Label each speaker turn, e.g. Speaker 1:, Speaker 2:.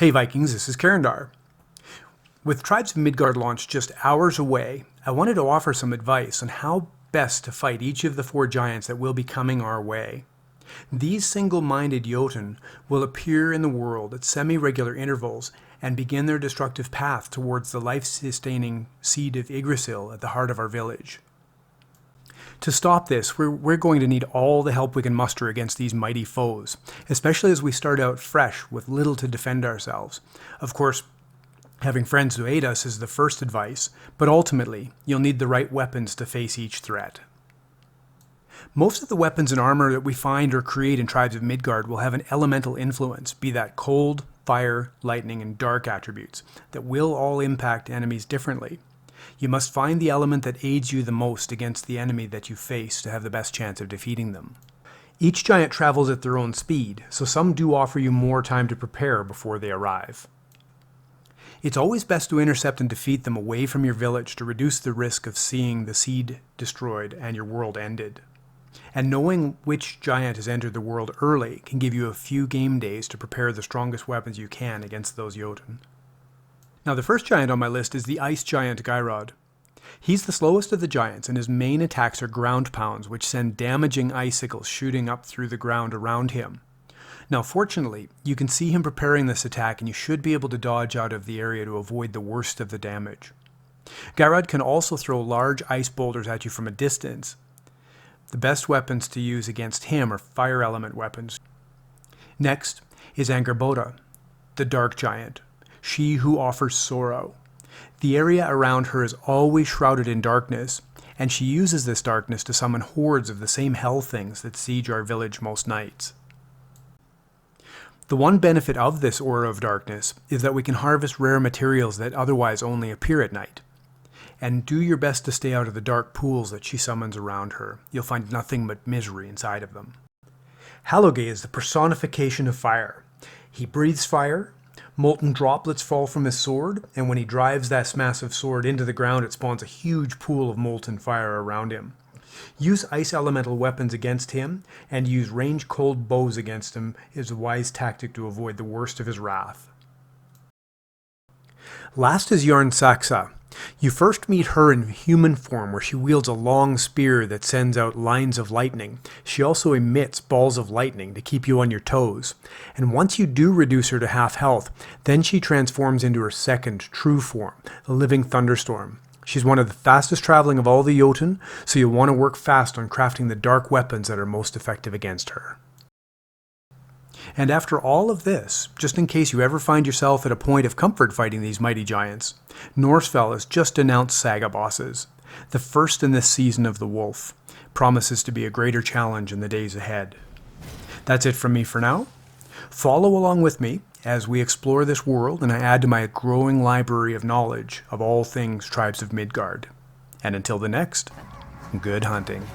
Speaker 1: Hey Vikings, this is Karendar. With Tribes of Midgard launched just hours away, I wanted to offer some advice on how best to fight each of the 4 giants that will be coming our way. These single-minded Jotun will appear in the world at semi-regular intervals and begin their destructive path towards the life-sustaining seed of Yggdrasil at the heart of our village. To stop this, we're going to need all the help we can muster against these mighty foes, especially as we start out fresh with little to defend ourselves. Of course, having friends who aid us is the first advice, but ultimately, you'll need the right weapons to face each threat. Most of the weapons and armor that we find or create in Tribes of Midgard will have an elemental influence, be that cold, fire, lightning, and dark attributes, that will all impact enemies differently. You must find the element that aids you the most against the enemy that you face to have the best chance of defeating them. Each giant travels at their own speed, so some do offer you more time to prepare before they arrive. It's always best to intercept and defeat them away from your village to reduce the risk of seeing the seed destroyed and your world ended. And knowing which giant has entered the world early can give you a few game days to prepare the strongest weapons you can against those Jotun. Now the first giant on my list is the ice giant Geirrod. He's the slowest of the giants, and his main attacks are ground pounds, which send damaging icicles shooting up through the ground around him. Now fortunately, you can see him preparing this attack, and you should be able to dodge out of the area to avoid the worst of the damage. Geirrod can also throw large ice boulders at you from a distance. The best weapons to use against him are fire element weapons. Next is Angrboða, the dark giant. She who offers sorrow. The area around her is always shrouded in darkness, and she uses this darkness to summon hordes of the same hell things that siege our village most nights. The one benefit of this aura of darkness is that we can harvest rare materials that otherwise only appear at night. And do your best to stay out of the dark pools that she summons around her. You'll find nothing but misery inside of them. Hálogi is the personification of fire. He breathes fire. Molten droplets fall from his sword, and when he drives that massive sword into the ground, it spawns a huge pool of molten fire around him. Use ice elemental weapons against him, and use ranged cold bows against him is a wise tactic to avoid the worst of his wrath. Last is Járnsaxa. You first meet her in human form, where she wields a long spear that sends out lines of lightning. She also emits balls of lightning to keep you on your toes. And once you do reduce her to half health, then she transforms into her second true form, the living thunderstorm. She's one of the fastest traveling of all the Jotun, so you'll want to work fast on crafting the dark weapons that are most effective against her. And after all of this, just in case you ever find yourself at a point of comfort fighting these mighty giants, Norsfell has just announced saga bosses. The first in this season of the Wolf promises to be a greater challenge in the days ahead. That's it from me for now. Follow along with me as we explore this world and I add to my growing library of knowledge of all things Tribes of Midgard. And until the next, good hunting.